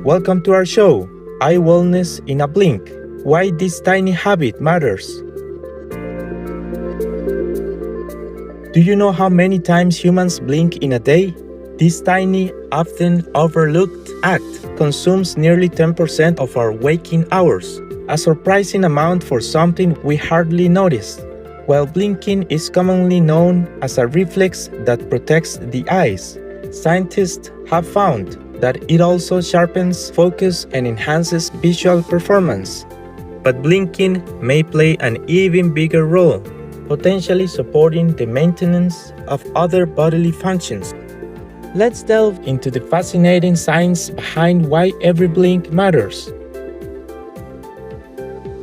welcome to our show, Eye Wellness in a Blink, Why This Tiny Habit Matters. Do you know how many times humans blink in a day? This tiny, often overlooked act consumes nearly 10% of our waking hours, a surprising amount for something we hardly notice. While blinking is commonly known as a reflex that protects the eyes, scientists have found that it also sharpens focus and enhances visual performance. But blinking may play an even bigger role, potentially supporting the maintenance of other bodily functions. Let's delve into the fascinating science behind why every blink matters.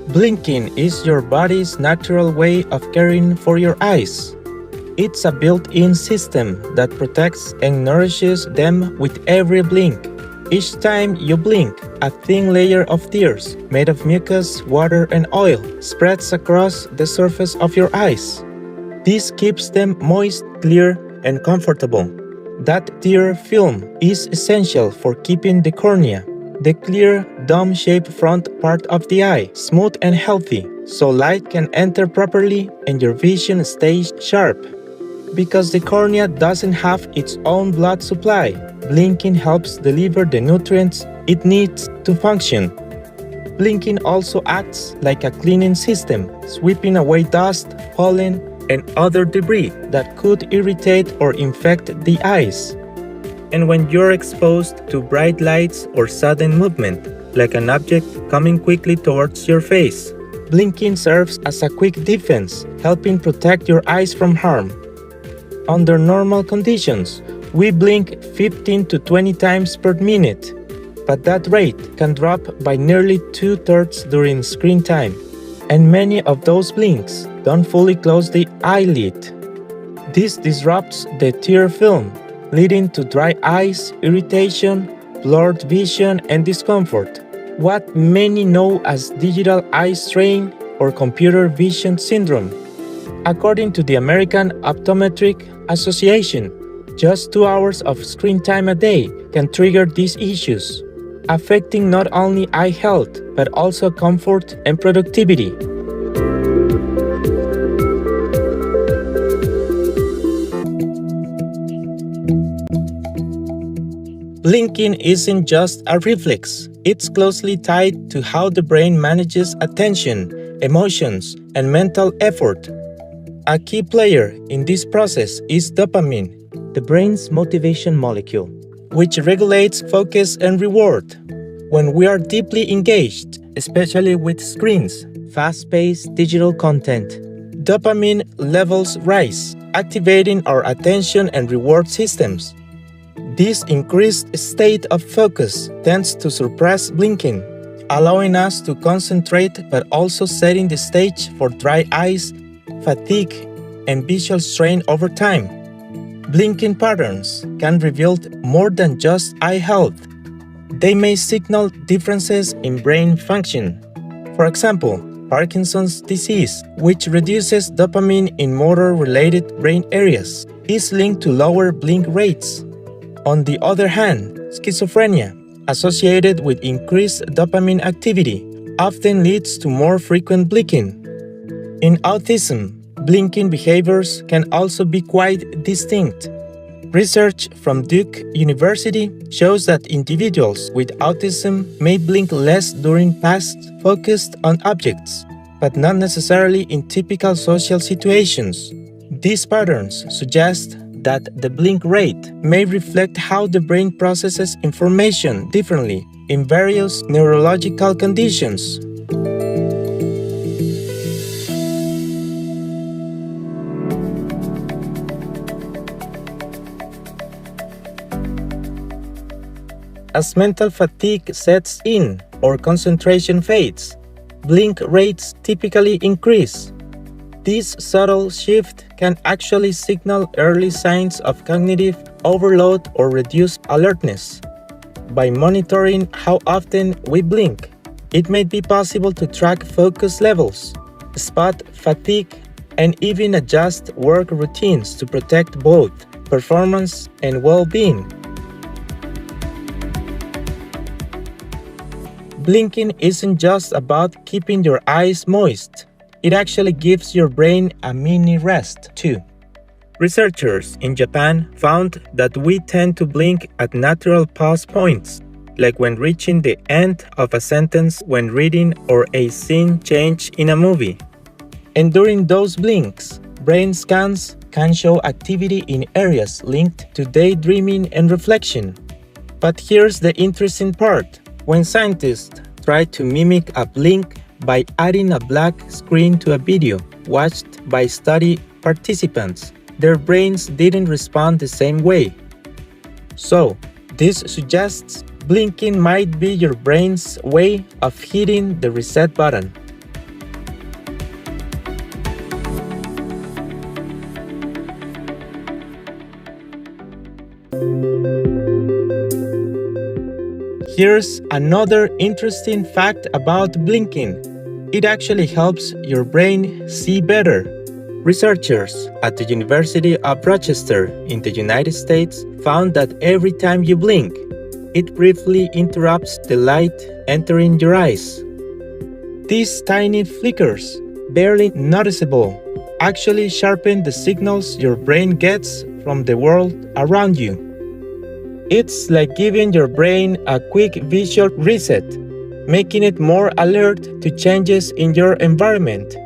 Blinking is your body's natural way of caring for your eyes. It's a built-in system that protects and nourishes them with every blink. Each time you blink, a thin layer of tears made of mucus, water, and oil spreads across the surface of your eyes. This keeps them moist, clear, and comfortable. That tear film is essential for keeping the cornea, the clear, dome-shaped front part of the eye, smooth and healthy, so light can enter properly and your vision stays sharp. Because the cornea doesn't have its own blood supply, blinking helps deliver the nutrients it needs to function. Blinking also acts like a cleaning system, sweeping away dust, pollen, and other debris that could irritate or infect the eyes. And when you're exposed to bright lights or sudden movement, like an object coming quickly towards your face, blinking serves as a quick defense, helping protect your eyes from harm. Under normal conditions, we blink 15 to 20 times per minute, but that rate can drop by nearly 2/3 during screen time, and many of those blinks don't fully close the eyelid. This disrupts the tear film, leading to dry eyes, irritation, blurred vision, and discomfort, what many know as digital eye strain or computer vision syndrome. According to the American Optometric Association, just 2 hours of screen time a day can trigger these issues, affecting not only eye health but also comfort and productivity. Blinking isn't just a reflex, it's closely tied to how the brain manages attention, emotions, and mental effort. A key player in this process is dopamine, the brain's motivation molecule, which regulates focus and reward. When we are deeply engaged, especially with screens, fast-paced digital content, dopamine levels rise, activating our attention and reward systems. This increased state of focus tends to suppress blinking, allowing us to concentrate but also setting the stage for dry eyes, fatigue, and visual strain over time. Blinking patterns can reveal more than just eye health. They may signal differences in brain function. For example, Parkinson's disease, which reduces dopamine in motor-related brain areas, is linked to lower blink rates. On the other hand, schizophrenia, associated with increased dopamine activity, often leads to more frequent blinking. In autism, blinking behaviors can also be quite distinct. Research from Duke University shows that individuals with autism may blink less during tasks focused on objects, but not necessarily in typical social situations. These patterns suggest that the blink rate may reflect how the brain processes information differently in various neurological conditions. As mental fatigue sets in or concentration fades, blink rates typically increase. This subtle shift can actually signal early signs of cognitive overload or reduced alertness. By monitoring how often we blink, it may be possible to track focus levels, spot fatigue, and even adjust work routines to protect both performance and well-being. Blinking isn't just about keeping your eyes moist. It actually gives your brain a mini rest, too. Researchers in Japan found that we tend to blink at natural pause points, like when reaching the end of a sentence when reading or a scene change in a movie. And during those blinks, brain scans can show activity in areas linked to daydreaming and reflection. But here's the interesting part. When scientists tried to mimic a blink by adding a black screen to a video watched by study participants, their brains didn't respond the same way. So, this suggests blinking might be your brain's way of hitting the reset button. Here's another interesting fact about blinking. It actually helps your brain see better. Researchers at the University of Rochester in the United States found that every time you blink, it briefly interrupts the light entering your eyes. These tiny flickers, barely noticeable, actually sharpen the signals your brain gets from the world around you. It's like giving your brain a quick visual reset, making it more alert to changes in your environment.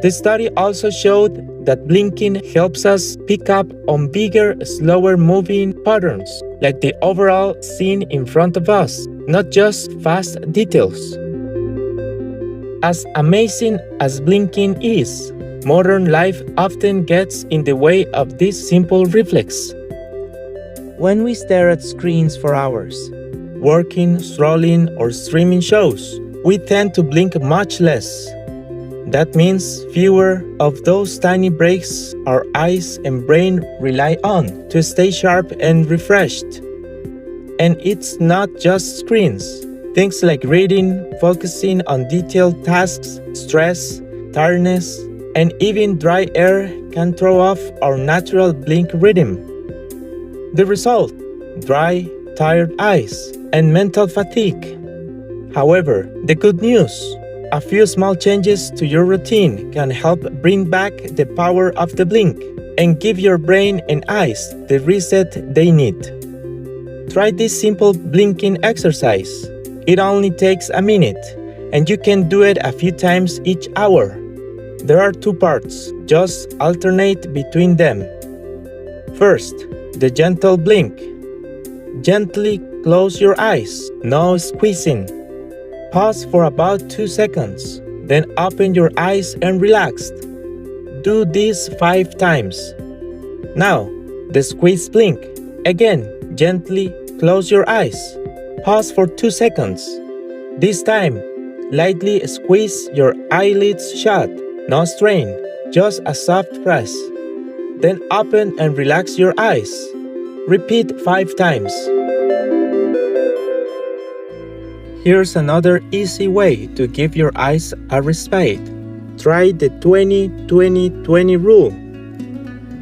The study also showed that blinking helps us pick up on bigger, slower moving patterns, like the overall scene in front of us, not just fast details. As amazing as blinking is, modern life often gets in the way of this simple reflex. When we stare at screens for hours, working, scrolling, or streaming shows, we tend to blink much less. That means fewer of those tiny breaks our eyes and brain rely on to stay sharp and refreshed. And it's not just screens. Things like reading, focusing on detailed tasks, stress, tiredness, and even dry air can throw off our natural blink rhythm. The result: dry, tired eyes, and mental fatigue. However, the good news: a few small changes to your routine can help bring back the power of the blink and give your brain and eyes the reset they need. Try this simple blinking exercise. It only takes a minute, and you can do it a few times each hour. There are two parts, just alternate between them. First, the gentle blink. Gently close your eyes, no squeezing. Pause for about 2 seconds, then open your eyes and relax. Do this 5 times. Now, the squeeze blink. Again, gently close your eyes. Pause for 2 seconds. This time, lightly squeeze your eyelids shut. No strain, just a soft press. Then open and relax your eyes. Repeat 5 times. Here's another easy way to give your eyes a respite. Try the 20-20-20 rule.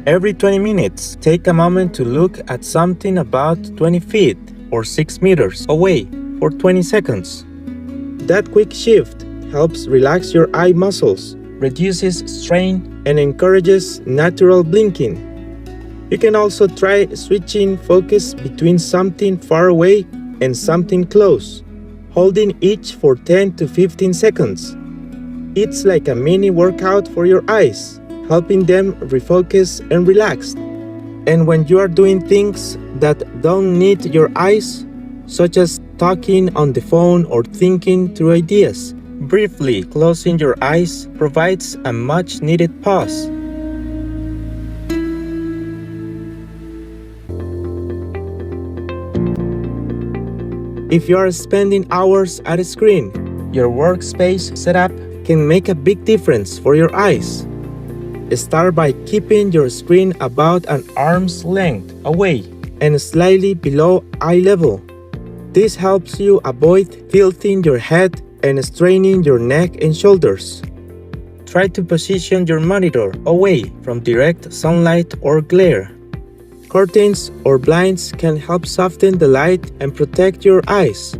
Every 20 minutes, take a moment to look at something about 20 feet or 6 meters away for 20 seconds. That quick shift helps relax your eye muscles, reduces strain, and encourages natural blinking. You can also try switching focus between something far away and something close, holding each for 10 to 15 seconds. It's like a mini workout for your eyes, helping them refocus and relax. And when you are doing things that don't need your eyes, such as talking on the phone or thinking through ideas, briefly closing your eyes provides a much-needed pause. If you are spending hours at a screen, your workspace setup can make a big difference for your eyes. Start by keeping your screen about an arm's length away and slightly below eye level. This helps you avoid tilting your head and straining your neck and shoulders. Try to position your monitor away from direct sunlight or glare. Curtains or blinds can help soften the light and protect your eyes.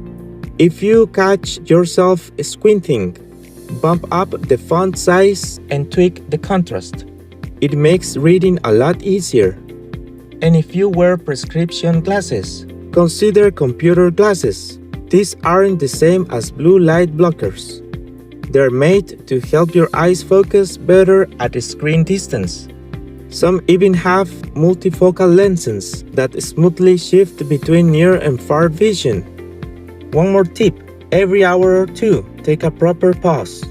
If you catch yourself squinting, bump up the font size and tweak the contrast. It makes reading a lot easier. And if you wear prescription glasses, consider computer glasses. These aren't the same as blue light blockers. They're made to help your eyes focus better at a screen distance. Some even have multifocal lenses that smoothly shift between near and far vision. One more tip: every hour or two, take a proper pause.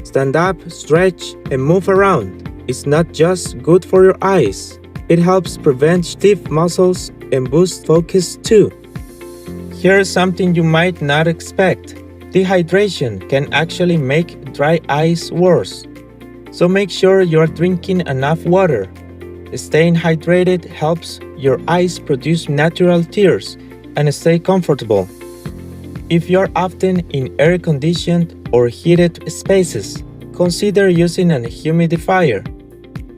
Stand up, stretch, and move around. It's not just good for your eyes, it helps prevent stiff muscles and boost focus too. Here's something you might not expect. Dehydration can actually make dry eyes worse. So make sure you're drinking enough water. Staying hydrated helps your eyes produce natural tears and stay comfortable. If you're often in air-conditioned or heated spaces, consider using a humidifier.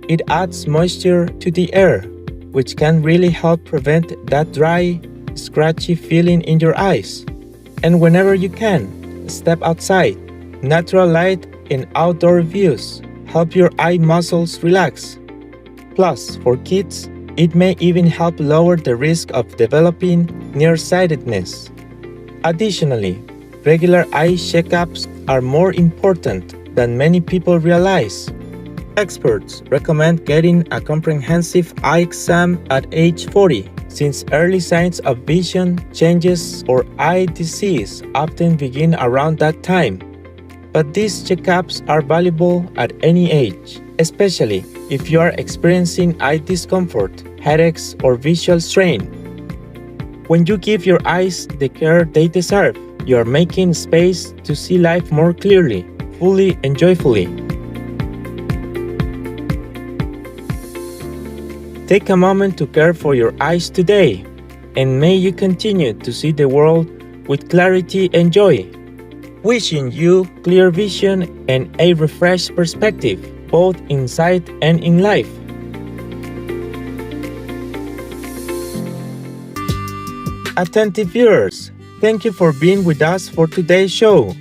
It adds moisture to the air, which can really help prevent that dry, scratchy feeling in your eyes. And whenever you can, step outside. Natural light and outdoor views help your eye muscles relax. Plus, for kids, it may even help lower the risk of developing nearsightedness. Additionally, regular eye checkups are more important than many people realize. Experts recommend getting a comprehensive eye exam at age 40, since early signs of vision changes or eye disease often begin around that time. But these checkups are valuable at any age, especially if you are experiencing eye discomfort, headaches, or visual strain. When you give your eyes the care they deserve, you are making space to see life more clearly, fully, and joyfully. Take a moment to care for your eyes today, and may you continue to see the world with clarity and joy. Wishing you clear vision and a refreshed perspective, both inside and in life. Attentive viewers, thank you for being with us for today's show.